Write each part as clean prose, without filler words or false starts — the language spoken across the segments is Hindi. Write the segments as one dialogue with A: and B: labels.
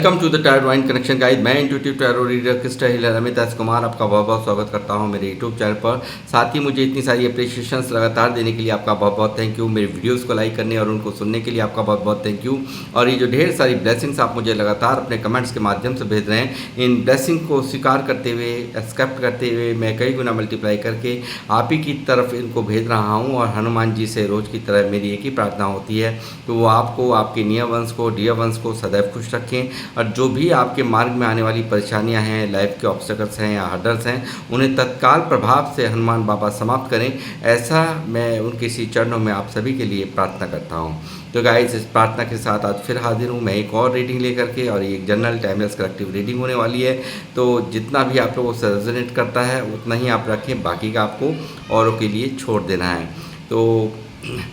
A: Welcome to the tarot divine connection guide. मैं intuitive tarot reader crystal healer Amit S Kumar आपका बहुत बहुत स्वागत करता हूं मेरे यूट्यूब चैनल पर। साथ ही मुझे इतनी सारी अप्रिशिएशंस लगातार देने के लिए आपका बहुत बहुत थैंक यू। मेरे वीडियोस को लाइक करने और उनको सुनने के लिए आपका बहुत बहुत थैंक यू। और ये जो ढेर सारी ब्लेसिंग्स आप मुझे लगातार अपने कमेंट्स के माध्यम से भेज रहे हैं, इन ब्लेसिंग को स्वीकार करते हुए, एक्सेप्ट करते हुए मैं कई गुना मल्टीप्लाई करके आप ही की तरफ इनको भेज रहा हूँ। और हनुमान जी से रोज़ की तरह मेरी एक ही प्रार्थना होती है तो वो आपको, आपके नियर वंश को, डियर वंश को सदैव खुश रखें। और जो भी आपके मार्ग में आने वाली परेशानियां हैं, लाइफ के ऑब्स्टेकल्स हैं या हर्डल्स हैं, उन्हें तत्काल प्रभाव से हनुमान बाबा समाप्त करें, ऐसा मैं उनके इसी चरणों में आप सभी के लिए प्रार्थना करता हूं। तो गाइस, इस प्रार्थना के साथ आज फिर हाजिर हूं मैं एक और रीडिंग लेकर के, और ये एक जनरल टाइमलेस कलेक्टिव रीडिंग होने वाली है। तो जितना भी आप लोगों से रेजोनेट करता है उतना ही आप रखें, बाकी का आपको औरों के लिए छोड़ देना है। तो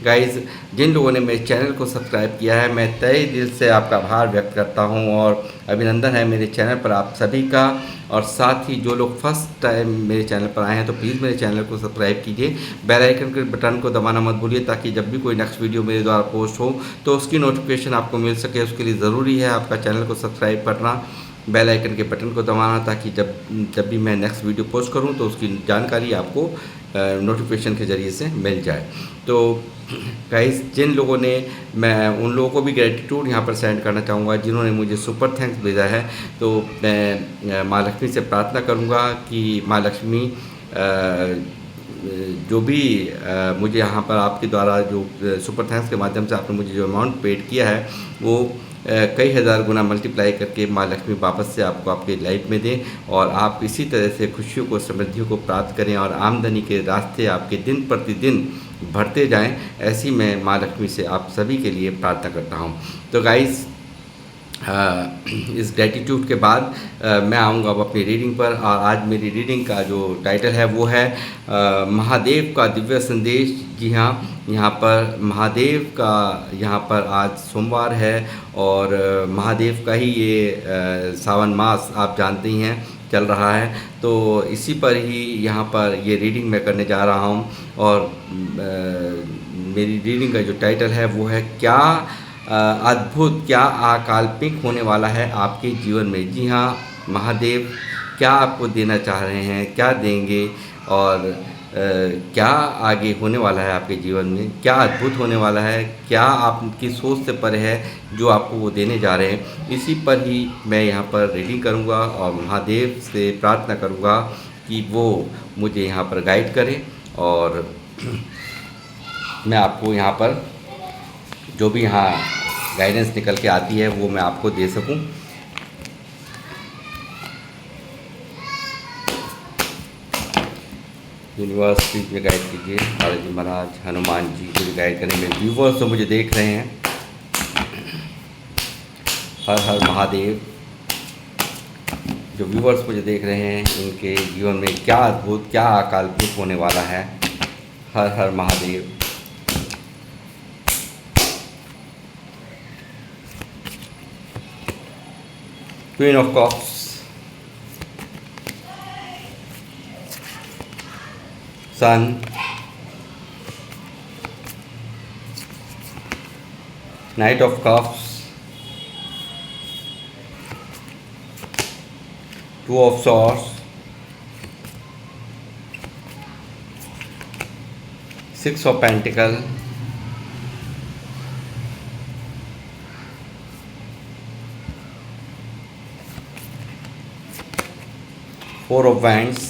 A: गाइज़, जिन लोगों ने मेरे चैनल को सब्सक्राइब किया है, मैं तहे दिल से आपका आभार व्यक्त करता हूं और अभिनंदन है मेरे चैनल पर आप सभी का। और साथ ही जो लोग फर्स्ट टाइम मेरे चैनल पर आए हैं तो प्लीज़ मेरे चैनल को सब्सक्राइब कीजिए, बेल आइकन के बटन को दबाना मत भूलिए, ताकि जब भी कोई नेक्स्ट वीडियो मेरे द्वारा पोस्ट हो तो उसकी नोटिफिकेशन आपको मिल सके। उसके लिए ज़रूरी है आपका चैनल को सब्सक्राइब करना, बेल आइकन के बटन को दबाना, ताकि जब भी मैं नेक्स्ट वीडियो पोस्ट करूं तो उसकी जानकारी आपको नोटिफिकेशन के ज़रिए से मिल जाए। तो गाइस, जिन लोगों ने, मैं उन लोगों को भी ग्रेटिट्यूड यहाँ पर सेंड करना चाहूँगा जिन्होंने मुझे सुपर थैंक्स भेजा है। तो मैं माँ लक्ष्मी से प्रार्थना करूँगा कि माँ लक्ष्मी जो भी मुझे यहाँ पर आपके द्वारा जो सुपर थैंक्स के माध्यम से आपने मुझे जो अमाउंट पेड किया है वो कई हज़ार गुना मल्टीप्लाई करके माँ लक्ष्मी वापस से आपको आपकी लाइफ में दें, और आप इसी तरह से खुशियों को, समृद्धियों को प्राप्त करें और आमदनी के रास्ते आपके दिन प्रतिदिन बढ़ते जाएं। ऐसी मैं माँ लक्ष्मी से आप सभी के लिए प्रार्थना करता हूँ। तो गाइस, इस ग्रेटिट्यूड के बाद मैं आऊँगा अब अपनी रीडिंग पर। और आज मेरी रीडिंग का जो टाइटल है वो है महादेव का दिव्य संदेश। जी हाँ, यहाँ पर महादेव का, यहाँ पर आज सोमवार है और महादेव का ही ये सावन मास आप जानते ही हैं चल रहा है। तो इसी पर ही यहाँ पर ये रीडिंग मैं करने जा रहा हूँ। और मेरी रीडिंग का जो टाइटल है वो है क्या अद्भुत, क्या अकाल्पनिक होने वाला है आपके जीवन में। जी हाँ, महादेव क्या आपको देना चाह रहे हैं, क्या देंगे, और क्या आगे होने वाला है आपके जीवन में, क्या अद्भुत होने वाला है, क्या आपकी सोच से परे है जो आपको वो देने जा रहे हैं। इसी पर ही मैं यहाँ पर रीडिंग करूँगा और महादेव से प्रार्थना करूँगा कि वो मुझे यहाँ पर गाइड करें और मैं आपको यहाँ पर जो भी यहाँ गाइडेंस निकल के आती है वो मैं आपको दे सकूं। यूनिवर्स प्लीज में गाइड कीजिए, बालाजी महाराज, हनुमान जी मुझे गाइड करेंगे। व्यूवर्स तो मुझे देख रहे हैं, हर हर महादेव। जो व्यूवर्स मुझे देख रहे हैं, इनके जीवन में क्या अद्भुत, क्या अकाल्पनिक होने वाला है। हर हर Mahadev. Queen of Cups, Sun, Knight of Cups, Two of Swords, Six of Pentacles, four of wands.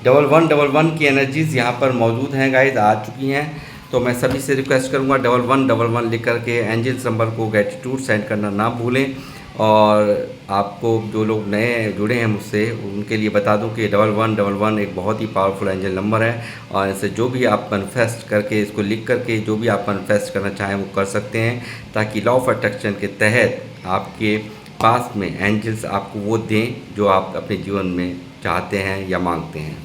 A: Double one की एनर्जीज़ यहाँ पर मौजूद हैं गाइस, आ चुकी हैं। तो मैं सभी से रिक्वेस्ट करूँगा डबल वन लिख करके एंजल्स नंबर को ग्रेटिट्यूड सेंड करना ना भूलें। और आपको जो लोग नए जुड़े हैं मुझसे उनके लिए बता दूं कि डबल वन एक बहुत ही पावरफुल एंजल नंबर है, और इसे जो भी आप मैनिफेस्ट करके, इसको लिख करके जो भी आप मैनिफेस्ट करना चाहें वो कर सकते हैं, ताकि लॉ ऑफ अट्रैक्शन के तहत आपके पास में एंजल्स आपको वो दें जो आप अपने जीवन में चाहते हैं या मांगते हैं।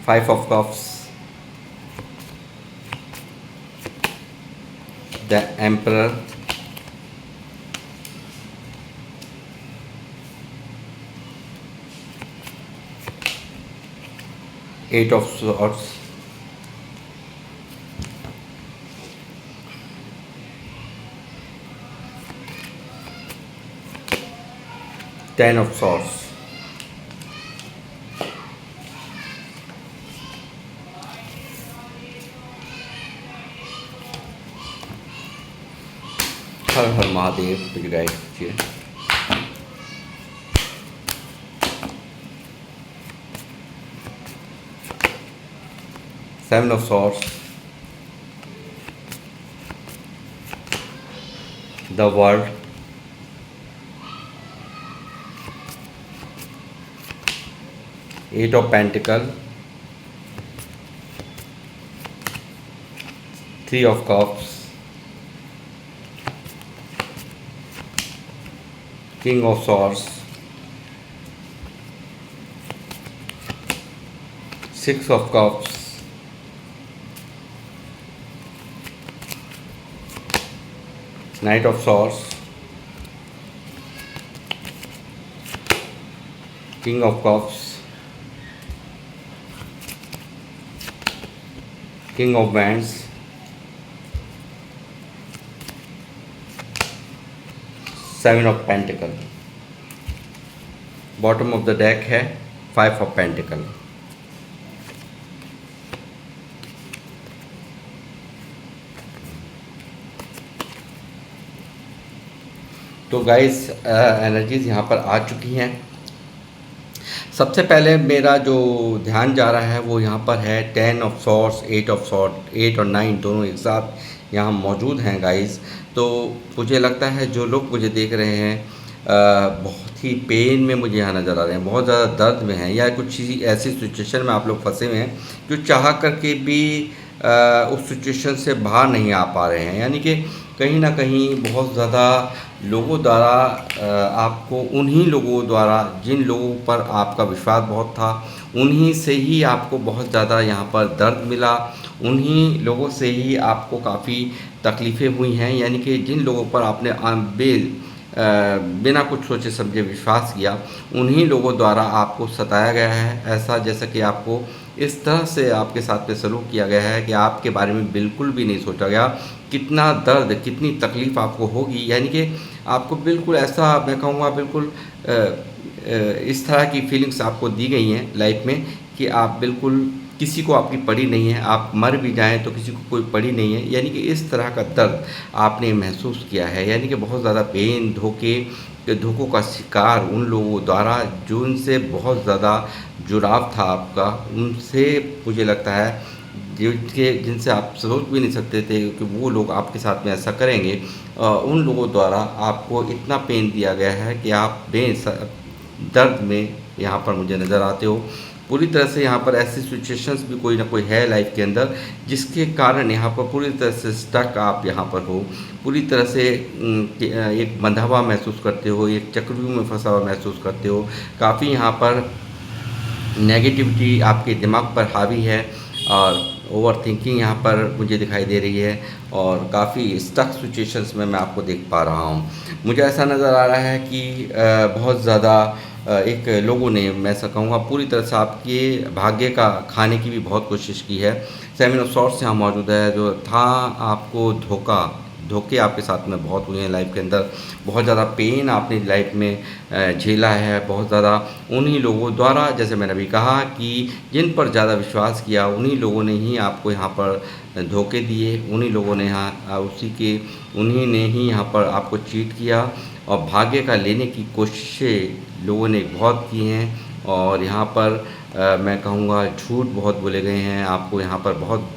A: Five of cups, the emperor, eight of swords, 10 of swords, हर हर महादेव मुझे गाइड कीजिए। Seven of swords, the world, eight of pentacle, three of cups, king of swords, six of cups, knight of swords, king of cups, king of wands, seven of pentacle. Bottom of the deck है फाइव ऑफ पेंटिकल। तो गाइस एनर्जीज यहाँ पर आ चुकी हैं। सबसे पहले मेरा जो ध्यान जा रहा है वो यहाँ पर है 10 ऑफ सॉर्ड्स, 8 ऑफ सॉर्ड, 8 और 9 दोनों एक साथ यहाँ मौजूद हैं गाइस। तो मुझे लगता है जो लोग मुझे देख रहे हैं बहुत ही पेन में मुझे यहाँ नज़र आ रहे हैं, बहुत ज़्यादा दर्द में हैं, या कुछ ऐसी सिचुएशन में आप लोग फंसे हुए हैं जो चाह करके भी उस सिचुएशन से बाहर नहीं आ पा रहे हैं। यानी कि कहीं ना कहीं बहुत ज़्यादा लोगों द्वारा आपको, उन्हीं लोगों द्वारा जिन लोगों पर आपका विश्वास बहुत था, उन्हीं से ही आपको बहुत ज़्यादा यहाँ पर दर्द मिला, उन्हीं लोगों से ही आपको काफ़ी तकलीफ़ें हुई हैं। यानी कि जिन लोगों पर आपने बिना कुछ सोचे समझे विश्वास किया, उन्हीं लोगों द्वारा आपको सताया गया है। ऐसा जैसा कि आपको इस तरह से आपके साथ में सलूक किया गया है कि आपके बारे में बिल्कुल भी नहीं सोचा गया, कितना दर्द, कितनी तकलीफ़ आपको होगी। यानी कि आपको बिल्कुल ऐसा, मैं कहूँगा बिल्कुल इस तरह की फीलिंग्स आपको दी गई हैं लाइफ में कि आप बिल्कुल, किसी को आपकी पड़ी नहीं है, आप मर भी जाएं तो किसी को कोई पड़ी नहीं है। यानी कि इस तरह का दर्द आपने महसूस किया है। यानी कि बहुत ज़्यादा पेन, धोखों का शिकार उन लोगों द्वारा जो उनसे बहुत ज़्यादा जुड़ाव था आपका, उनसे मुझे लगता है जिनसे आप सोच भी नहीं सकते थे कि वो लोग आपके साथ में ऐसा करेंगे, उन लोगों द्वारा आपको इतना पेन दिया गया है कि आप दर्द में यहाँ पर मुझे नज़र आते हो। पूरी तरह से यहाँ पर ऐसी सिचुएशंस भी कोई ना कोई है लाइफ के अंदर जिसके कारण यहाँ पर पूरी तरह से स्टक आप यहाँ पर हो, पूरी तरह से एक बंधा हुआ महसूस करते हो, एक चक्रव्यूह में फंसा हुआ महसूस करते हो। काफ़ी यहाँ पर नेगेटिविटी आपके दिमाग पर हावी है और ओवर थिंकिंग यहाँ पर मुझे दिखाई दे रही है, और काफ़ी स्टक सिचुएशंस में मैं आपको देख पा रहा हूँ। मुझे ऐसा नज़र आ रहा है कि बहुत ज़्यादा एक लोगों ने, मैं ऐसा कहूँगा, पूरी तरह से आपके भाग्य का खाने की भी बहुत कोशिश की है। सेवन ऑफ सॉर्ड्स यहाँ मौजूद है, जो था आपको धोखे आपके साथ में बहुत हुए हैं लाइफ के अंदर, बहुत ज़्यादा पेन आपने लाइफ में झेला है, बहुत ज़्यादा उन्हीं लोगों द्वारा, जैसे मैंने अभी कहा कि जिन पर ज़्यादा विश्वास किया उन्हीं लोगों ने ही आपको यहाँ पर धोखे दिए, उन्हीं लोगों ने उन्हीं ने ही यहाँ पर आपको चीट किया, और भाग्य का लेने की कोशिशें लोगों ने बहुत की हैं। और यहाँ पर मैं कहूँगा झूठ बहुत बोले गए हैं, आपको यहाँ पर बहुत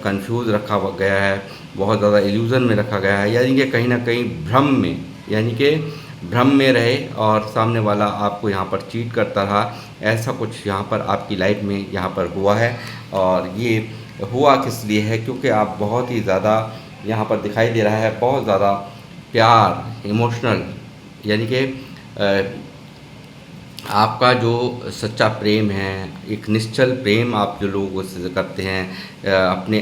A: कंफ्यूज रखा गया है, बहुत ज़्यादा इल्यूज़न में रखा गया है। यानी कि कहीं ना कहीं भ्रम में, यानी कि भ्रम में रहे और सामने वाला आपको यहाँ पर चीट करता रहा। ऐसा कुछ यहाँ पर आपकी लाइफ में यहाँ पर हुआ है, और ये हुआ किस लिए है, क्योंकि आप बहुत ही ज़्यादा यहाँ पर दिखाई दे रहा है, बहुत ज़्यादा प्यार, इमोशनल, यानी कि आपका जो सच्चा प्रेम है, एक निश्चल प्रेम आप जो लोगों से करते हैं, अपने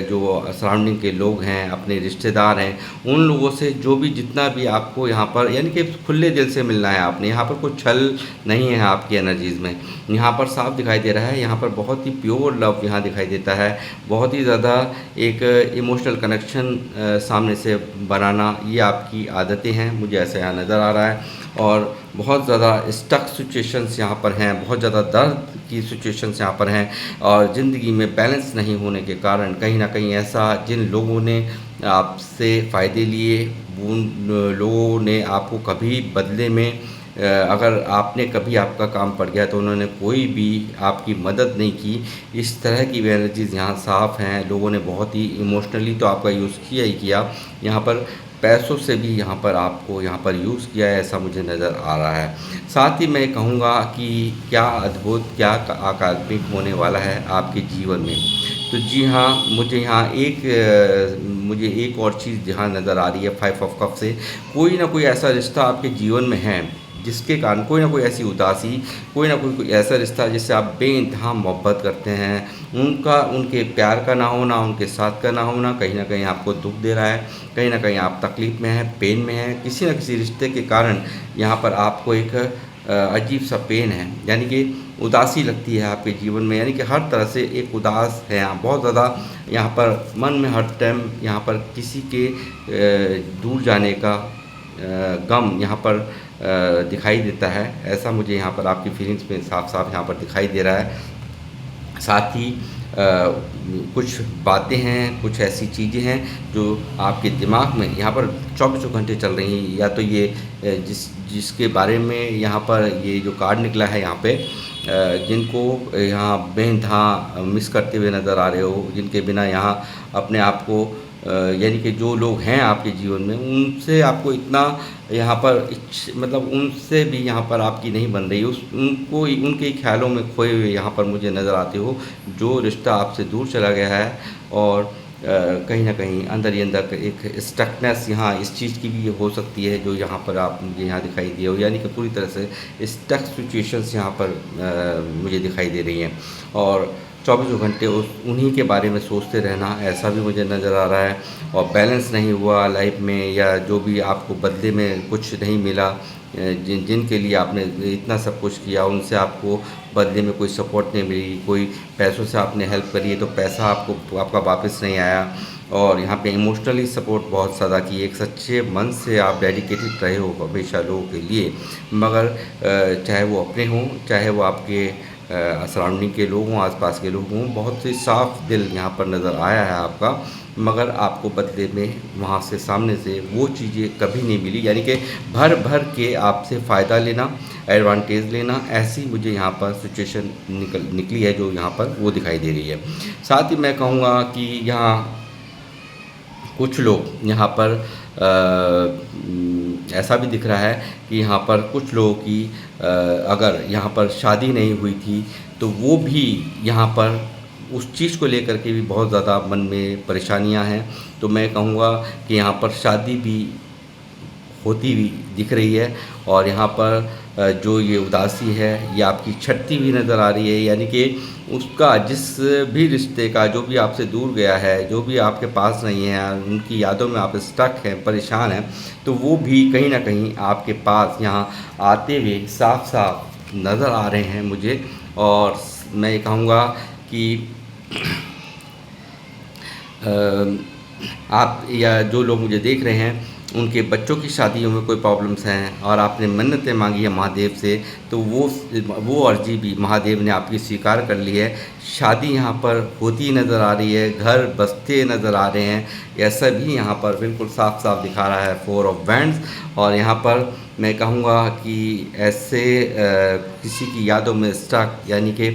A: जो सराउंडिंग के लोग हैं, अपने रिश्तेदार हैं, उन लोगों से जो भी जितना भी आपको यहाँ पर, यानी कि खुले दिल से मिलना है आपने। यहाँ पर कोई छल नहीं है आपकी एनर्जीज़ में, यहाँ पर साफ दिखाई दे रहा है। यहाँ पर बहुत ही प्योर लव यहाँ दिखाई देता है, बहुत ही ज़्यादा एक इमोशनल कनेक्शन सामने से बनाना, ये आपकी आदतें हैं, मुझे ऐसा यहाँ नज़र आ रहा है। और बहुत ज़्यादा स्टक सिचुएशंस यहाँ पर हैं, बहुत ज़्यादा दर्द की सिचुएशंस यहाँ पर हैं और ज़िंदगी में बैलेंस नहीं होने के कारण कहीं न कहीं ऐसा जिन लोगों ने आपसे फ़ायदे लिए, उन लोगों ने आपको कभी बदले में अगर आपने कभी आपका काम पड़ गया तो उन्होंने कोई भी आपकी मदद नहीं की। इस तरह की भी एनर्जीज़ यहाँ साफ़ हैं। लोगों ने बहुत ही इमोशनली तो आपका यूज़ किया ही किया, यहाँ पर पैसों से भी यहाँ पर आपको यहाँ पर यूज़ किया है, ऐसा मुझे नज़र आ रहा है। साथ ही मैं कहूँगा कि क्या अद्भुत, क्या आकस्मिक होने वाला है आपके जीवन में। तो जी हाँ, मुझे एक और चीज़ यहाँ नज़र आ रही है 5 ऑफ कप से। कोई ना कोई ऐसा रिश्ता आपके जीवन में है जिसके कारण कोई ना कोई ऐसी उदासी, कोई ना कोई ऐसा रिश्ता जिससे आप बेइंतहा मोहब्बत करते हैं, उनके प्यार का ना होना, उनके साथ का ना होना कहीं न कहीं आपको दुःख दे रहा है, कहीं न कहीं आप तकलीफ़ में हैं, पेन में हैं। किसी न किसी रिश्ते के कारण यहाँ पर आपको एक अजीब-सा पेन है, यानी कि उदासी लगती है आपके जीवन में, यानी कि हर तरह से एक उदास हैं आप, बहुत ज़्यादा यहाँ पर मन में हर टाइम यहाँ पर किसी के दूर जाने का गम यहाँ पर दिखाई देता है। ऐसा मुझे यहाँ पर आपकी फीलिंग्स में साफ-साफ यहाँ पर दिखाई दे रहा है। साथ ही कुछ बातें हैं, कुछ ऐसी चीज़ें हैं जो आपके दिमाग में यहाँ पर चौबीसों घंटे चल रही हैं, या तो ये जिसके बारे में यहाँ पर ये जो कार्ड निकला है यहाँ पे, जिनको यहाँ बेइंतहा मिस करते हुए नज़र आ रहे हो, जिनके बिना यहाँ अपने आप को यानी कि जो लोग हैं आपके जीवन में उनसे आपको इतना यहाँ पर मतलब उनसे भी यहाँ पर आपकी नहीं बन रही, उनके ख्यालों में खोए हुए यहाँ पर मुझे नज़र आते हो, जो रिश्ता आपसे दूर चला गया है। और कहीं न कहीं अंदर ही अंदर एक स्टकनेस यहाँ इस चीज़ की भी हो सकती है जो यहाँ पर आप मुझे यहाँ दिखाई दिए हो, यानी कि पूरी तरह से स्टक सिचुएशंस यहाँ पर मुझे दिखाई दे रही हैं और चौबीसों घंटे उन्हीं के बारे में सोचते रहना, ऐसा भी मुझे नज़र आ रहा है। और बैलेंस नहीं हुआ लाइफ में, या जो भी आपको बदले में कुछ नहीं मिला, जिनके लिए आपने इतना सब कुछ किया उनसे आपको बदले में कोई सपोर्ट नहीं मिली, कोई पैसों से आपने हेल्प करी है तो पैसा आपका वापस नहीं आया। और यहाँ पे इमोशनली सपोर्ट बहुत ज़्यादा की, एक सच्चे मन से आप डेडिकेटेड रहे हो हमेशा लोगों के लिए, मगर चाहे वो अपने हों, चाहे वो आपके सराउंडिंग के लोग हों, आसपास के लोग हों, बहुत ही साफ़ दिल यहाँ पर नज़र आया है आपका, मगर आपको बदले में वहाँ से सामने से वो चीज़ें कभी नहीं मिली, यानी कि भर भर के आपसे फ़ायदा लेना, एडवांटेज लेना, ऐसी मुझे यहाँ पर सिचुएशन निकली है जो यहाँ पर वो दिखाई दे रही है। साथ ही मैं कहूँगा कि यहाँ कुछ लोग यहाँ पर ऐसा भी दिख रहा है कि यहाँ पर कुछ लोगों की अगर यहाँ पर शादी नहीं हुई थी तो वो भी यहाँ पर उस चीज़ को लेकर के भी बहुत ज़्यादा मन में परेशानियाँ हैं। तो मैं कहूँगा कि यहाँ पर शादी भी होती हुई दिख रही है और यहाँ पर जो ये उदासी है ये आपकी छटती हुई नज़र आ रही है, यानी कि उसका जिस भी रिश्ते का जो भी आपसे दूर गया है, जो भी आपके पास नहीं है, उनकी यादों में आप स्टक हैं, परेशान हैं, तो वो भी कहीं ना कहीं आपके पास यहाँ आते हुए साफ साफ नज़र आ रहे हैं मुझे। और मैं ये कहूँगा कि आप या जो लोग मुझे देख रहे हैं उनके बच्चों की शादियों में कोई प्रॉब्लम्स हैं और आपने मन्नतें मांगी है महादेव से, तो वो अर्जी भी महादेव ने आपकी स्वीकार कर ली है। शादी यहाँ पर होती नज़र आ रही है, घर बसते नज़र आ रहे हैं, ऐसा भी यहाँ पर बिल्कुल साफ साफ दिखा रहा है 4 ऑफ वैंड्स। और यहाँ पर मैं कहूँगा कि ऐसे किसी की यादों में स्टक, यानी कि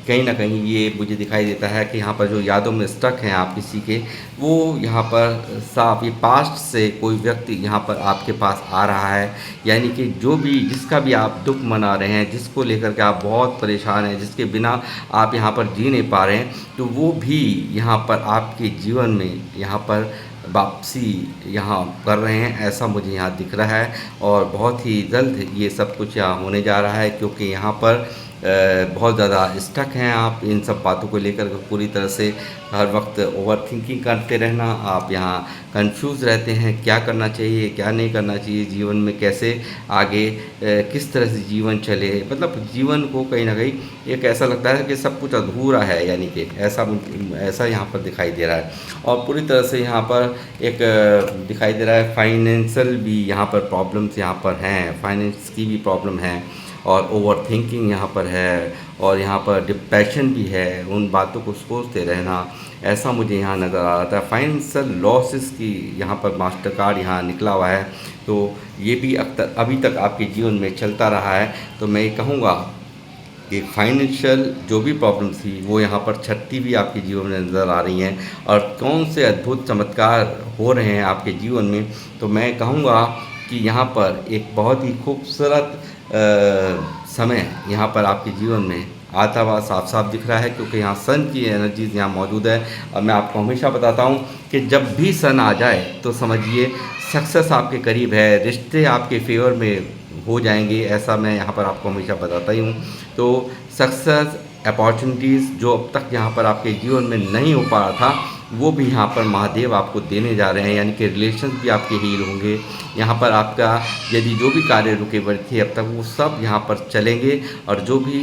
A: कहीं ना कहीं ये मुझे दिखाई देता है कि यहाँ पर जो यादों में स्टक हैं आप किसी के, वो यहाँ पर साफ ये पास्ट से कोई व्यक्ति यहाँ पर आपके पास आ रहा है, यानी कि जो भी जिसका भी आप दुख मना रहे हैं, जिसको लेकर के आप बहुत परेशान हैं, जिसके बिना आप यहाँ पर जी नहीं पा रहे हैं, तो वो भी यहाँ पर आपके जीवन में यहाँ पर वापसी यहाँ कर रहे हैं, ऐसा मुझे यहाँ दिख रहा है। और बहुत ही जल्द ये सब कुछ यहाँ होने जा रहा है, क्योंकि यहाँ पर बहुत ज़्यादा स्टक हैं आप इन सब बातों को लेकर के पूरी तरह से हर वक्त ओवर थिंकिंग करते रहना, आप यहाँ कंफ्यूज रहते हैं क्या करना चाहिए क्या नहीं करना चाहिए जीवन में, कैसे आगे किस तरह से जीवन चले, मतलब जीवन को कहीं ना कहीं एक ऐसा लगता है कि सब कुछ अधूरा है, यानी कि ऐसा यहाँ पर दिखाई दे रहा है। और पूरी तरह से यहाँ पर एक दिखाई दे रहा है फाइनेंशियल भी यहाँ पर प्रॉब्लम्स यहाँ पर हैं, फाइनेंस की भी प्रॉब्लम है और ओवर थिंकिंग यहाँ पर है और यहाँ पर डिप्रेशन भी है, उन बातों को सोचते रहना, ऐसा मुझे यहाँ नज़र आ रहा था। फाइनेंशियल लॉसेस की यहाँ पर मास्टर कार्ड यहाँ निकला हुआ है, तो ये भी अभी तक आपके जीवन में चलता रहा है। तो मैं ये कहूँगा कि फाइनेंशियल जो भी प्रॉब्लम थी वो यहाँ पर छठती भी आपके जीवन में नज़र आ रही हैं और कौन से अद्भुत चमत्कार हो रहे हैं आपके जीवन में। तो मैं कहूँगा कि यहाँ पर एक बहुत ही खूबसूरत समय यहाँ पर आपके जीवन में आता हुआ साफ साफ दिख रहा है, क्योंकि यहाँ सन की एनर्जीज यहाँ मौजूद है। और मैं आपको हमेशा बताता हूँ कि जब भी सन आ जाए तो समझिए सक्सेस आपके करीब है, रिश्ते आपके फेवर में हो जाएंगे, ऐसा मैं यहाँ पर आपको हमेशा बताता ही हूँ। तो सक्सेस अपॉर्चुनिटीज़ जो अब तक यहाँ पर आपके जीवन में नहीं हो पा रहा था वो भी यहाँ पर महादेव आपको देने जा रहे हैं, यानी कि रिलेशंस भी आपके हील होंगे। यहाँ पर आपका यदि जो भी कार्य रुके हुए थे अब तक वो सब यहाँ पर चलेंगे और जो भी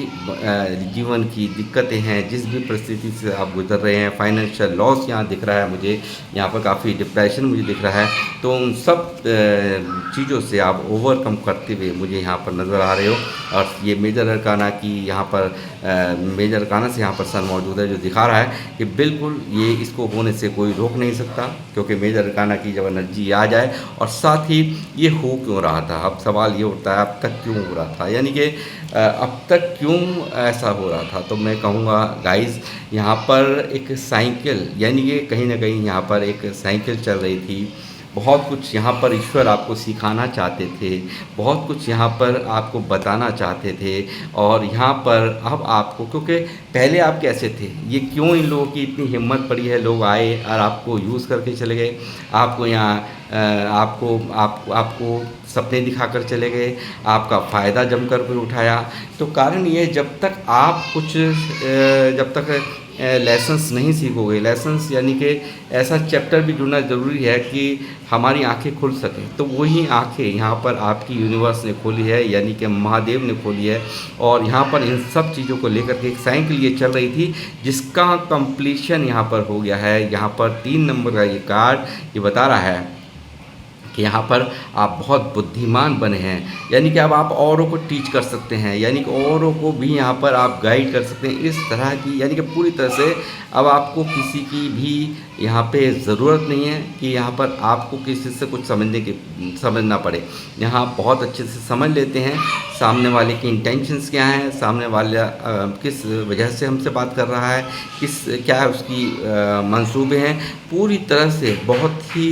A: जीवन की दिक्कतें हैं, जिस भी परिस्थिति से आप गुजर रहे हैं, फाइनेंशियल लॉस यहाँ दिख रहा है मुझे, यहाँ पर काफ़ी डिप्रेशन मुझे दिख रहा है, तो उन सब चीज़ों से आप ओवरकम करते हुए मुझे यहाँ पर नज़र आ रहे हो। और ये मेजर अरकाना की यहाँ पर मेजर अरकाना से यहाँ पर सन मौजूद है, जो दिखा रहा है कि बिल्कुल ये इसको होने से कोई रोक नहीं सकता, क्योंकि मेजर अरकाना की जब एनर्जी आ जाए। और साथ ही ये हो क्यों रहा था, अब सवाल ये उठता है अब तक क्यों हो रहा था, यानी कि अब तक क्यों ऐसा हो रहा था। तो मैं कहूँगा गाइस, यहाँ पर एक साइकिल, यानी कि कहीं ना कहीं यहाँ पर एक साइकिल चल रही थी। बहुत कुछ यहाँ पर ईश्वर आपको सिखाना चाहते थे, बहुत कुछ यहाँ पर आपको बताना चाहते थे। और यहाँ पर अब आपको, क्योंकि पहले आप कैसे थे, ये क्यों इन लोगों की इतनी हिम्मत पड़ी है, लोग आए और आपको यूज़ करके चले गए, आपको यहाँ आपको सपने दिखाकर चले गए, आपका फ़ायदा जमकर भी उठाया। तो कारण ये, जब तक आप कुछ जब तक लेसन्स नहीं सीखोगे, लेसन्स यानी कि ऐसा चैप्टर भी ढूंढना ज़रूरी है कि हमारी आंखें खुल सकें। तो वही आंखें यहाँ पर आपकी यूनिवर्स ने खोली है, यानी कि महादेव ने खोली है। और यहाँ पर इन सब चीज़ों को लेकर के एक साइकिल ये चल रही थी, जिसका कंप्लीशन यहाँ पर हो गया है। यहाँ पर 3 नंबर का ये कार्ड ये बता रहा है कि यहाँ पर आप बहुत बुद्धिमान बने हैं, यानी कि अब आप औरों को टीच कर सकते हैं, यानी कि औरों को भी यहाँ पर आप गाइड कर सकते हैं इस तरह की, यानी कि पूरी तरह से अब आपको किसी की भी यहाँ पे ज़रूरत नहीं है कि यहाँ पर आपको किसी से कुछ समझना पड़े। यहाँ बहुत अच्छे से समझ लेते हैं सामने वाले की इंटेंशंस क्या हैं, सामने वाला किस वजह से हमसे बात कर रहा है, क्या उसकी मंसूबे हैं। पूरी तरह से बहुत ही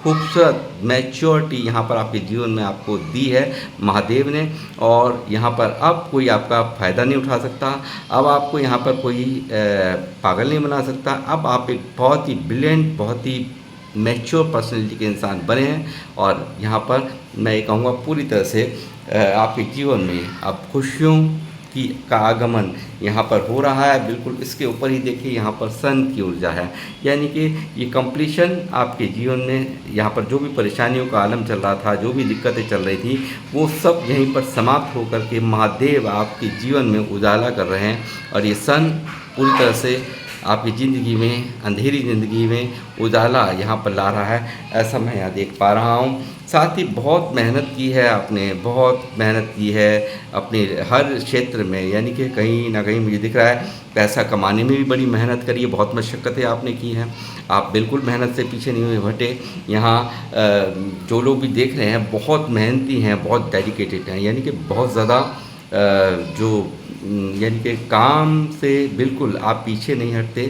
A: खूबसूरत मैच्योरिटी यहाँ पर आपके जीवन में आपको दी है महादेव ने। और यहाँ पर अब कोई आपका फ़ायदा नहीं उठा सकता, अब आपको यहाँ पर कोई पागल नहीं बना सकता। अब आप एक बहुत ही ब्रिलियंट, बहुत ही मैच्योर पर्सनैलिटी के इंसान बने हैं। और यहाँ पर मैं ये कहूँगा पूरी तरह से आपके जीवन में अब खुशियों का आगमन यहाँ पर हो रहा है। बिल्कुल इसके ऊपर ही देखिए, यहाँ पर सन की ऊर्जा है, यानी कि ये कंप्लीशन आपके जीवन में, यहाँ पर जो भी परेशानियों का आलम चल रहा था, जो भी दिक्कतें चल रही थी, वो सब यहीं पर समाप्त होकर के महादेव आपके जीवन में उजाला कर रहे हैं। और ये सन पूरी तरह से आपकी ज़िंदगी में, अंधेरी ज़िंदगी में उजाला यहाँ पर ला रहा है, ऐसा मैं यहाँ देख पा रहा हूँ। साथ ही बहुत मेहनत की है आपने, बहुत मेहनत की है अपने हर क्षेत्र में, यानी कि कहीं ना कहीं मुझे दिख रहा है पैसा कमाने में भी बड़ी मेहनत करी है, बहुत मशक्क़तें आपने की हैं। आप बिल्कुल मेहनत से पीछे नहीं हुए हटे। यहाँ जो लोग भी देख रहे हैं बहुत मेहनती हैं, बहुत डेडिकेटेड हैं, यानी कि बहुत ज़्यादा यानी कि काम से बिल्कुल आप पीछे नहीं हटते।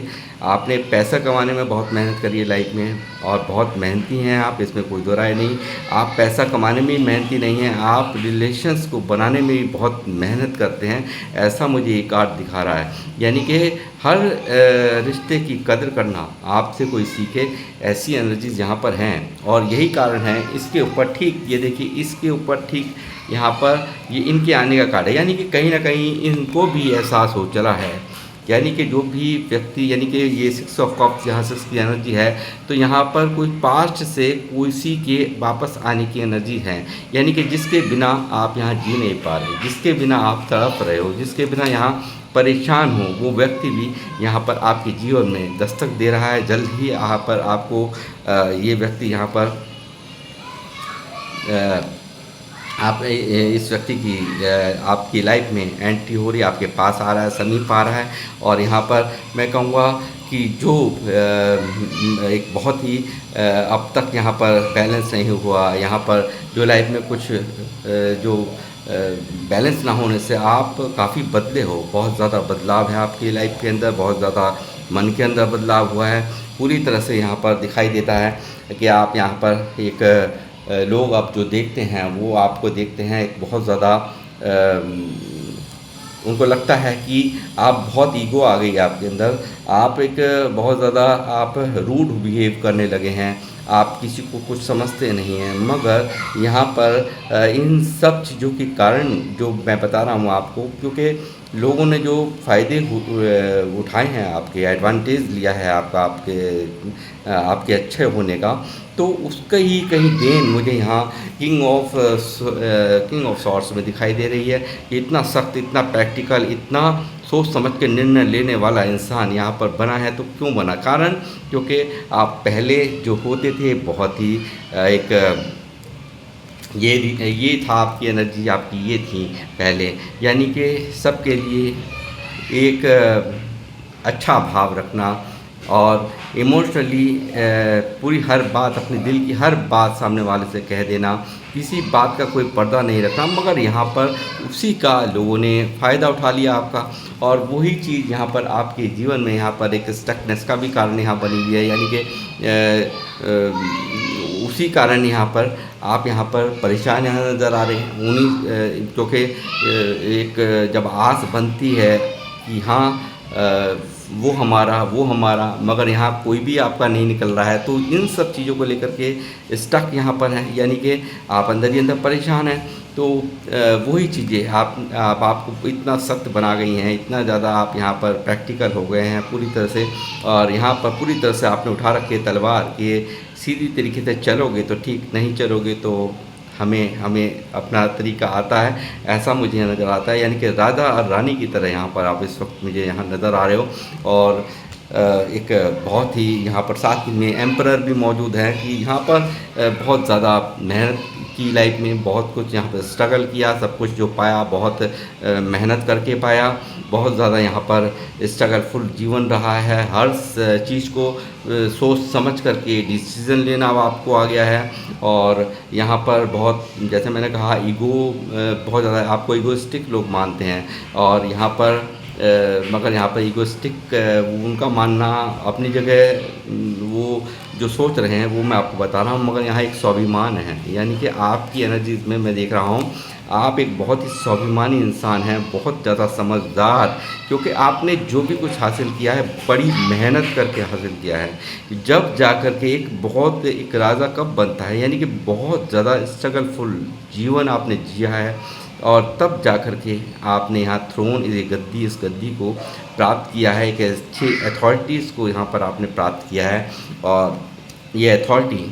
A: आपने पैसा कमाने में बहुत मेहनत करी है लाइफ में और बहुत मेहनती हैं आप, इसमें कोई दो राय नहीं। आप पैसा कमाने में ही मेहनती नहीं हैं, आप रिलेशंस को बनाने में भी बहुत मेहनत करते हैं, ऐसा मुझे ये कार्ड दिखा रहा है। यानी कि हर रिश्ते की कदर करना आपसे कोई सीखे, ऐसी एनर्जीज यहाँ पर हैं। और यही कारण है इसके ऊपर ठीक ये देखिए, इसके ऊपर ठीक यहाँ पर ये इनके आने का कार्ड है। यानी कि कहीं ना कहीं इनको भी एहसास हो चला है, यानी कि जो भी व्यक्ति, यानी कि ये 6 ऑफ कप्स यहाँ 6 की एनर्जी है, तो यहाँ पर कोई पास्ट से किसी के वापस आने की एनर्जी है। यानी कि जिसके बिना आप यहाँ जी नहीं पा रहे, जिसके बिना आप तड़प रहे हो, जिसके बिना यहाँ परेशान हो, वो व्यक्ति भी यहाँ पर आपके जीवन में दस्तक दे रहा है। जल्द ही यहाँ पर आपको ये व्यक्ति यहाँ पर आप इस व्यक्ति की आपकी लाइफ में एंट्री हो रही है, आपके पास आ रहा है, समीप आ रहा है। और यहाँ पर मैं कहूँगा कि जो एक बहुत ही अब तक यहाँ पर बैलेंस नहीं हुआ, यहाँ पर जो लाइफ में कुछ जो बैलेंस ना होने से आप काफ़ी बदले हो, बहुत ज़्यादा बदलाव है आपकी लाइफ के अंदर, बहुत ज़्यादा मन के अंदर बदलाव हुआ है। पूरी तरह से यहाँ पर दिखाई देता है कि आप यहाँ पर एक लोग आप जो देखते हैं वो आपको देखते हैं एक बहुत ज़्यादा उनको लगता है कि आप बहुत ईगो आ गई है आपके अंदर, आप एक बहुत ज़्यादा आप रूड बिहेव करने लगे हैं, आप किसी को कुछ समझते नहीं हैं। मगर यहाँ पर इन सब चीज़ों के कारण जो मैं बता रहा हूँ आपको, क्योंकि लोगों ने जो फ़ायदे उठाए हैं, आपके एडवांटेज लिया है आपका, आपके अच्छे होने का, तो उसका ही कहीं देन मुझे यहाँ किंग ऑफ सॉर्ड्स में दिखाई दे रही है कि इतना सख्त, इतना प्रैक्टिकल, इतना सोच समझ के निर्णय लेने वाला इंसान यहाँ पर बना है। तो क्यों बना? कारण क्योंकि आप पहले जो होते थे बहुत ही एक ये था आपकी एनर्जी, आपकी ये थी पहले, यानी कि सबके लिए एक अच्छा भाव रखना और इमोशनली पूरी हर बात, अपने दिल की हर बात सामने वाले से कह देना, किसी बात का कोई पर्दा नहीं रखना। मगर यहाँ पर उसी का लोगों ने फ़ायदा उठा लिया आपका, और वही चीज़ यहाँ पर आपके जीवन में यहाँ पर एक स्टकनेस का भी कारण यहाँ बनी हुई है। यानी कि उसी कारण यहाँ पर आप यहाँ पर परेशान यहाँ नज़र आ रहे हैं। उन्हीं क्योंकि एक जब आस बनती है कि हाँ वो हमारा, मगर यहाँ कोई भी आपका नहीं निकल रहा है, तो इन सब चीज़ों को लेकर के स्टक यहाँ पर है, यानी कि आप अंदर ही अंदर परेशान हैं। तो वही चीज़ें आपको इतना सख्त बना गई हैं, इतना ज़्यादा आप यहाँ पर प्रैक्टिकल हो गए हैं पूरी तरह से, और यहाँ पर पूरी तरह से आपने उठा रखी है तलवार कि सीधी तरीके से चलोगे तो ठीक, नहीं चलोगे तो हमें अपना तरीका आता है, ऐसा मुझे नज़र आता है। यानी कि राजा और रानी की तरह यहाँ पर आप इस वक्त मुझे यहाँ नज़र आ रहे हो। और एक बहुत ही यहाँ पर साथ में एम्परर भी मौजूद है कि यहाँ पर बहुत ज़्यादा मेहनत की, लाइफ में बहुत कुछ यहाँ पर स्ट्रगल किया, सब कुछ जो पाया बहुत मेहनत करके पाया, बहुत ज़्यादा यहाँ पर स्ट्रगलफुल जीवन रहा है। हर चीज़ को सोच समझ करके डिसीज़न लेना अब आपको आ गया है। और यहाँ पर बहुत, जैसे मैंने कहा, ईगो बहुत ज़्यादा, आपको ईगोइस्टिक लोग मानते हैं, और यहाँ पर मगर यहाँ पर ईगोइस्टिक उनका मानना अपनी जगह, वो जो सोच रहे हैं वो मैं आपको बता रहा हूँ, मगर यहाँ एक स्वाभिमान है। यानी कि आपकी एनर्जीज में मैं देख रहा हूँ आप एक बहुत ही स्वाभिमानी इंसान हैं, बहुत ज़्यादा समझदार, क्योंकि आपने जो भी कुछ हासिल किया है बड़ी मेहनत करके हासिल किया है। जब जा कर के एक राजा कब बनता है, यानी कि बहुत ज़्यादा स्ट्रगलफुल जीवन आपने जिया है, और तब जा कर के आपने यहाँ थ्रोन, इस गद्दी को प्राप्त किया है, एक अच्छी अथॉरिटीज़ को यहाँ पर आपने प्राप्त किया है। और ये अथॉरिटी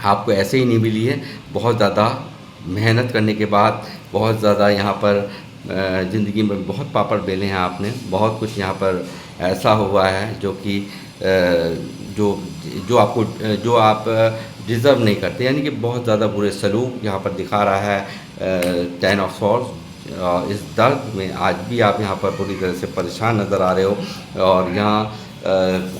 A: आपको ऐसे ही नहीं मिली है, बहुत ज़्यादा मेहनत करने के बाद, बहुत ज़्यादा यहाँ पर ज़िंदगी में बहुत पापड़ बेले हैं आपने, बहुत कुछ यहाँ पर ऐसा हुआ है जो कि जो आप डिज़र्व नहीं करते, यानी कि बहुत ज़्यादा बुरे सलूक यहाँ पर दिखा रहा है 10 ऑफ सॉर्ड्स। इस दर्द में आज भी आप यहाँ पर पूरी तरह से परेशान नज़र आ रहे हो, और यहाँ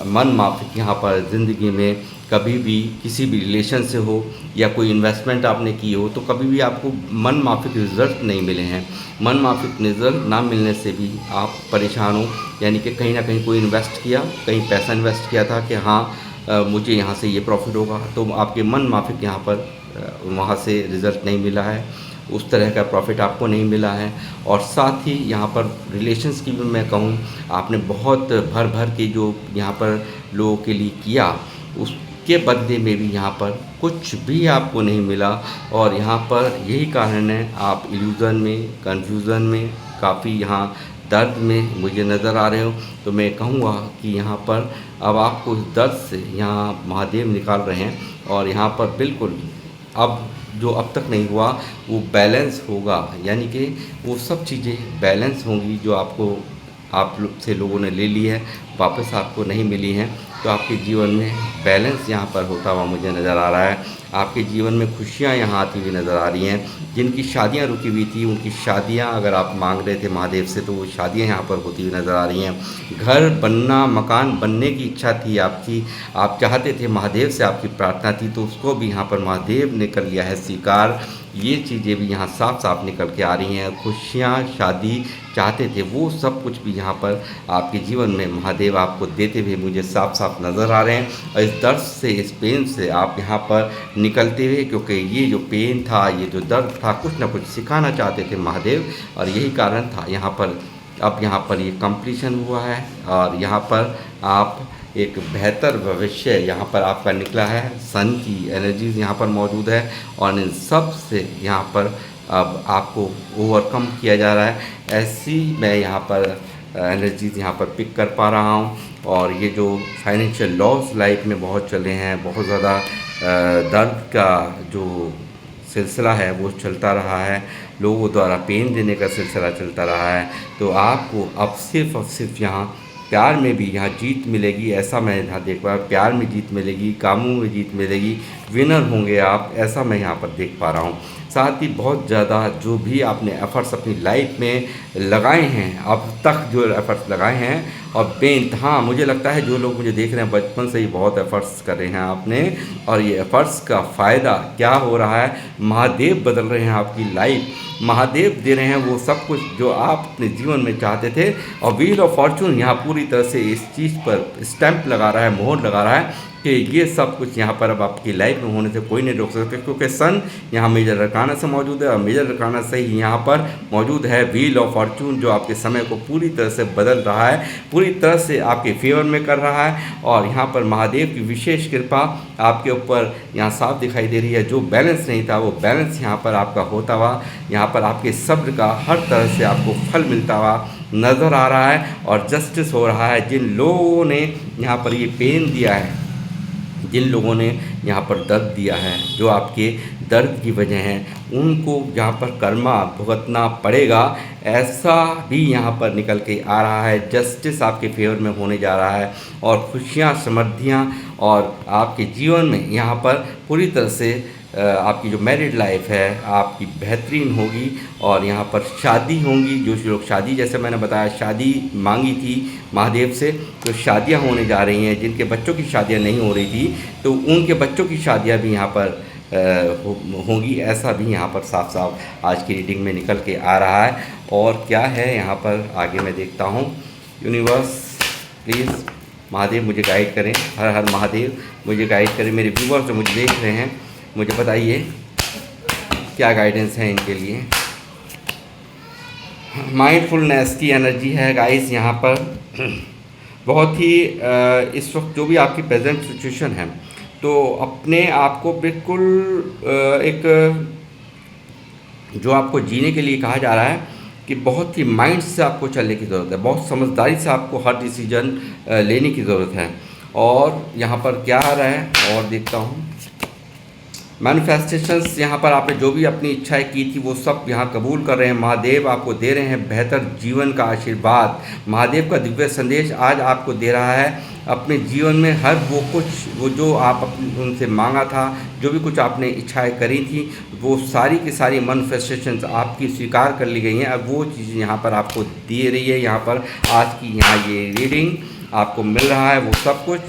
A: मन माफिक यहाँ पर ज़िंदगी में कभी भी किसी भी रिलेशन से हो या कोई इन्वेस्टमेंट आपने की हो तो कभी भी आपको मन माफिक रिज़ल्ट नहीं मिले हैं। मन माफिक रिज़ल्ट ना मिलने से भी आप परेशान हो, यानी कि कहीं ना कहीं कोई इन्वेस्ट किया, कहीं पैसा इन्वेस्ट किया था कि हाँ मुझे यहाँ से ये प्रॉफिट होगा, तो आपके मन माफिक यहाँ पर वहाँ से रिज़ल्ट नहीं मिला है, उस तरह का प्रॉफिट आपको नहीं मिला है। और साथ ही यहाँ पर रिलेशंस की भी मैं कहूँ, आपने बहुत भर भर के जो यहाँ पर लोगों के लिए किया, उसके बदले में भी यहाँ पर कुछ भी आपको नहीं मिला। और यहाँ पर यही कारण है आप इल्यूज़न में, कन्फ्यूज़न में, काफ़ी यहाँ दर्द में मुझे नज़र आ रहे हो। तो मैं कहूँगा कि यहाँ पर अब आपको इस दर्द से यहाँ महादेव निकाल रहे हैं, और यहाँ पर बिल्कुल अब जो अब तक नहीं हुआ वो बैलेंस होगा, यानी कि वो सब चीज़ें बैलेंस होंगी जो आपको आप से लोगों ने ले ली है, वापस आपको नहीं मिली हैं। तो आपके जीवन में बैलेंस यहाँ पर होता हुआ मुझे नज़र आ रहा है। आपके जीवन में खुशियाँ यहाँ आती हुई नज़र आ रही हैं। जिनकी शादियाँ रुकी हुई थी उनकी शादियाँ अगर आप मांग रहे थे महादेव से, तो वो शादियाँ यहाँ पर होती हुई नज़र आ रही हैं। घर बनना, मकान बनने की इच्छा थी आपकी, आप चाहते थे, महादेव से आपकी प्रार्थना थी, तो उसको भी यहाँ पर महादेव ने कर लिया है स्वीकार। ये चीज़ें भी यहाँ साफ साफ निकल के आ रही हैं। खुशियाँ, शादी चाहते थे, वो सब कुछ भी यहाँ पर आपके जीवन में महादेव आपको देते हुए मुझे साफ साफ नज़र आ रहे हैं। और इस दर्द से, इस पेन से आप यहाँ पर निकलते हुए, क्योंकि ये जो पेन था, ये जो दर्द था, कुछ ना कुछ सिखाना चाहते थे महादेव, और यही कारण था यहाँ पर। अब यहाँ पर ये कंप्लीशन हुआ है, और यहाँ पर आप एक बेहतर भविष्य यहाँ पर आपका निकला है। सन की एनर्जीज़ यहाँ पर मौजूद है, और इन सब से यहाँ पर अब आपको ओवरकम किया जा रहा है। ऐसी मैं यहाँ पर एनर्जीज़ यहाँ पर पिक कर पा रहा हूँ। और ये जो फाइनेंशियल लॉस लाइफ में बहुत चले हैं, बहुत ज़्यादा दर्द का जो सिलसिला है वो चलता रहा है, लोगों द्वारा पेन देने का सिलसिला चलता रहा है, तो आपको अब सिर्फ यहाँ प्यार में भी यहाँ जीत मिलेगी, ऐसा मैं यहाँ देख पा रहा हूँ। प्यार में जीत मिलेगी, कामों में जीत मिलेगी, विनर होंगे आप, ऐसा मैं यहाँ पर देख पा रहा हूँ। साथ ही बहुत ज़्यादा जो भी आपने एफ़र्ट्स अपनी लाइफ में लगाए हैं, अब तक जो एफ़र्ट्स लगाए हैं, और पेन, हाँ मुझे लगता है जो लोग मुझे देख रहे हैं बचपन से ही बहुत एफ़र्ट्स कर रहे हैं आपने, और ये एफ़र्ट्स का फ़ायदा क्या हो रहा है, महादेव बदल रहे हैं आपकी लाइफ, महादेव दे रहे हैं वो सब कुछ जो आप अपने जीवन में चाहते थे। और व्हील ऑफ फॉर्चून यहाँ पूरी तरह से इस चीज़ पर स्टैंप लगा रहा है, मोहर लगा रहा है कि ये सब कुछ यहाँ पर अब आपकी लाइफ में होने से कोई नहीं रोक सकता, क्योंकि सन यहाँ मेजर अरकाना से मौजूद है, और मेजर अरकाना से ही यहाँ पर मौजूद है व्हील ऑफ फॉर्चून, जो आपके समय को पूरी तरह से बदल रहा है, पूरी तरह से आपके फेवर में कर रहा है। और यहाँ पर महादेव की विशेष कृपा आपके ऊपर यहाँ साफ दिखाई दे रही है। जो बैलेंस नहीं था वो बैलेंस यहाँ पर आपका होता हुआ, यहाँ पर आपके सब्र का हर तरह से आपको फल मिलता हुआ नज़र आ रहा है, और जस्टिस हो रहा है। जिन लोगों ने यहाँ पर ये पेन दिया है, जिन लोगों ने यहाँ पर दर्द दिया है, जो आपके दर्द की वजह है, उनको यहाँ पर कर्मा भुगतना पड़ेगा, ऐसा भी यहाँ पर निकल के आ रहा है। जस्टिस आपके फेवर में होने जा रहा है, और खुशियाँ, समृद्धियाँ, और आपके जीवन में यहाँ पर पूरी तरह से आपकी जो मैरिड लाइफ है आपकी बेहतरीन होगी, और यहाँ पर शादी होंगी। जो लोग शादी, जैसे मैंने बताया, शादी मांगी थी महादेव से, तो शादियाँ होने जा रही हैं। जिनके बच्चों की शादियाँ नहीं हो रही थी, तो उनके बच्चों की शादियाँ भी यहाँ पर होंगी, ऐसा भी यहाँ पर साफ साफ आज की रीडिंग में निकल के आ रहा है। और क्या है यहाँ पर आगे मैं देखता हूँ। यूनिवर्स प्लीज़ महादेव मुझे गाइड करें, हर हर महादेव मुझे गाइड करें। मेरे व्यूवर्स जो मुझे देख रहे हैं, मुझे बताइए क्या गाइडेंस है इनके लिए। माइंडफुलनेस की एनर्जी है गाइस यहाँ पर। बहुत ही इस वक्त जो भी आपकी प्रेजेंट सिचुएशन है, तो अपने आप को बिल्कुल एक जो आपको जीने के लिए कहा जा रहा है कि बहुत ही माइंड से आपको चलने की ज़रूरत है, बहुत समझदारी से आपको हर डिसीजन लेने की ज़रूरत है। और यहाँ पर क्या आ रहा है और देखता हूँ, मैनिफेस्टेशंस, यहाँ पर आपने जो भी अपनी इच्छाएं की थी वो सब यहाँ कबूल कर रहे हैं। महादेव आपको दे रहे हैं बेहतर जीवन का आशीर्वाद। महादेव का दिव्य संदेश आज आपको दे रहा है अपने जीवन में हर वो जो आप उनसे मांगा था, जो भी कुछ आपने इच्छाएं करी थी, वो सारी की सारी मैनिफेस्टेशंस आपकी स्वीकार कर ली गई हैं। अब वो चीज़ यहाँ पर आपको दे रही है। यहाँ पर आज की यहाँ ये रीडिंग आपको मिल रहा है वो सब कुछ।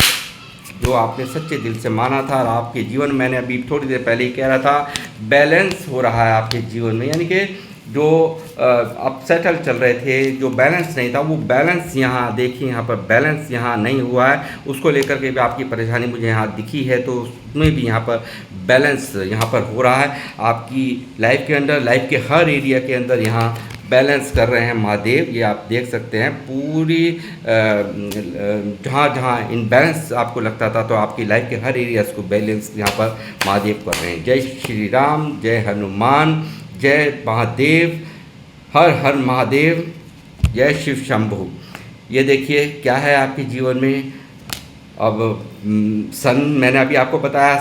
A: जो आपने सच्चे दिल से माना था और आपके जीवन में, मैंने अभी थोड़ी देर पहले ही कह रहा था, बैलेंस हो रहा है आपके जीवन में। यानी कि जो आप सेटल चल रहे थे, जो बैलेंस नहीं था, वो बैलेंस यहाँ देखिए, यहाँ पर बैलेंस यहाँ नहीं हुआ है, उसको लेकर के भी आपकी परेशानी मुझे यहाँ दिखी है। तो उसमें भी यहाँ पर बैलेंस यहाँ पर हो रहा है आपकी लाइफ के अंदर, लाइफ के हर एरिया के अंदर यहाँ बैलेंस कर रहे हैं महादेव। ये आप देख सकते हैं पूरी जहाँ जहाँ इनबैलेंस आपको लगता था, तो आपकी लाइफ के हर एरियाज को बैलेंस यहाँ पर महादेव कर रहे हैं। जय श्री राम, जय हनुमान, जय महादेव, हर हर महादेव, जय शिव शंभु। ये देखिए क्या है आपके जीवन में। अब सन, मैंने अभी आपको बताया,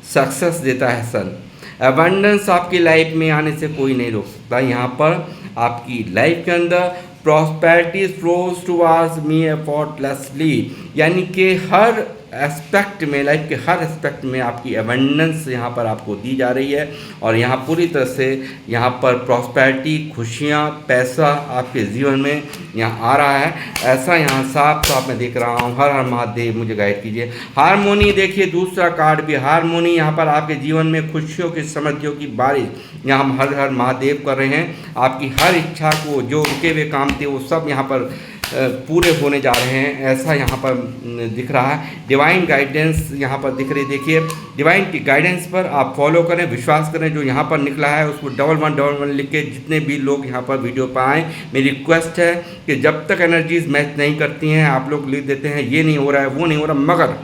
A: सक्सेस देता है सन। अबंडेंस आपकी लाइफ में आने से कोई नहीं रोक सकता। यहाँ पर आपकी लाइफ के अंदर prosperity flows towards me effortlessly, यानी कि हर एस्पेक्ट में, लाइफ के हर एस्पेक्ट में आपकी अबंडेंस यहाँ पर आपको दी जा रही है। और यहाँ पूरी तरह से यहाँ पर प्रॉस्पेरिटी, खुशियाँ, पैसा आपके जीवन में यहाँ आ रहा है। ऐसा यहाँ साफ साफ मैं देख रहा हूँ। हर हर महादेव, मुझे गाइड कीजिए। हारमोनी देखिए, दूसरा कार्ड भी हारमोनी। यहाँ पर आपके जीवन में खुशियों की, समृद्धियों की बारिश यहाँ हम हर हर महादेव कर रहे हैं। आपकी हर इच्छा को, जो रुके हुए काम थे, वो सब यहाँ पर पूरे होने जा रहे हैं, ऐसा यहाँ पर दिख रहा है। डिवाइन गाइडेंस यहाँ पर दिख रही है। देखिए, डिवाइन की गाइडेंस पर आप फॉलो करें, विश्वास करें। जो यहाँ पर निकला है उसको 1111 लिख के जितने भी लोग यहाँ पर वीडियो पर आएँ, मेरी रिक्वेस्ट है कि जब तक एनर्जीज मैच नहीं करती हैं, आप लोग लिख देते हैं ये नहीं हो रहा है, वो नहीं हो रहा, मगर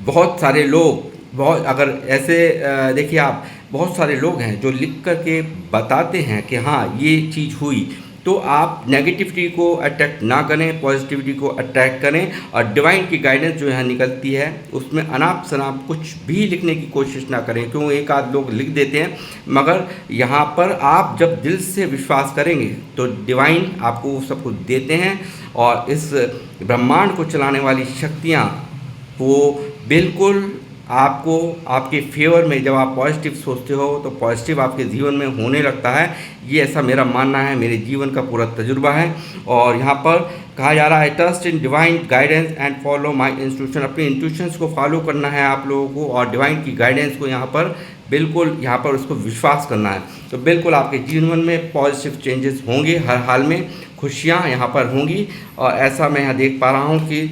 A: बहुत सारे लोग, बहुत अगर ऐसे देखिए आप, बहुत सारे लोग हैं जो लिख कर के बताते हैं कि हाँ ये चीज़ हुई। तो आप नेगेटिविटी को अट्रैक्ट ना करें, पॉजिटिविटी को अट्रैक्ट करें। और डिवाइन की गाइडेंस जो यहाँ निकलती है उसमें अनाप शनाप कुछ भी लिखने की कोशिश ना करें, क्यों एक आध लोग लिख देते हैं। मगर यहाँ पर आप जब दिल से विश्वास करेंगे तो डिवाइन आपको सब कुछ देते हैं। और इस ब्रह्मांड को चलाने वाली शक्तियाँ वो बिल्कुल आपको, आपके फेवर में, जब आप पॉजिटिव सोचते हो तो पॉजिटिव आपके जीवन में होने लगता है। ये ऐसा मेरा मानना है, मेरे जीवन का पूरा तजुर्बा है। और यहाँ पर कहा जा रहा है trust in divine guidance and follow my instruction. अपने इंट्यूशंस को फॉलो करना है आप लोगों को, और डिवाइन की गाइडेंस को यहाँ पर बिल्कुल, यहाँ पर उसको विश्वास करना है। तो बिल्कुल आपके जीवन में पॉजिटिव चेंजेस होंगे, हर हाल में खुशियाँ यहाँ पर होंगी। और ऐसा मैं यहाँ देख पा रहा हूँ कि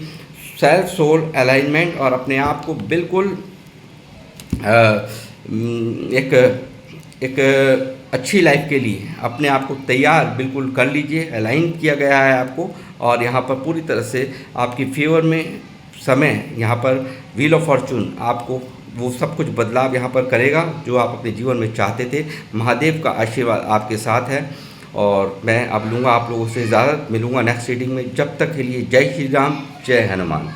A: सेल्फ सोल अलाइनमेंट, और अपने आप को बिल्कुल एक अच्छी लाइफ के लिए अपने आप को तैयार बिल्कुल कर लीजिए। अलाइन किया गया है आपको, और यहाँ पर पूरी तरह से आपकी फेवर में समय, यहाँ पर व्हील ऑफ फॉर्चून आपको वो सब कुछ बदलाव यहाँ पर करेगा जो आप अपने जीवन में चाहते थे। महादेव का आशीर्वाद आपके साथ है। और मैं अब लूँगा आप लोगों से इजाज़त, मिलूँगा नेक्स्ट रीडिंग में। जब तक के लिए जय श्री राम, जय हनुमान।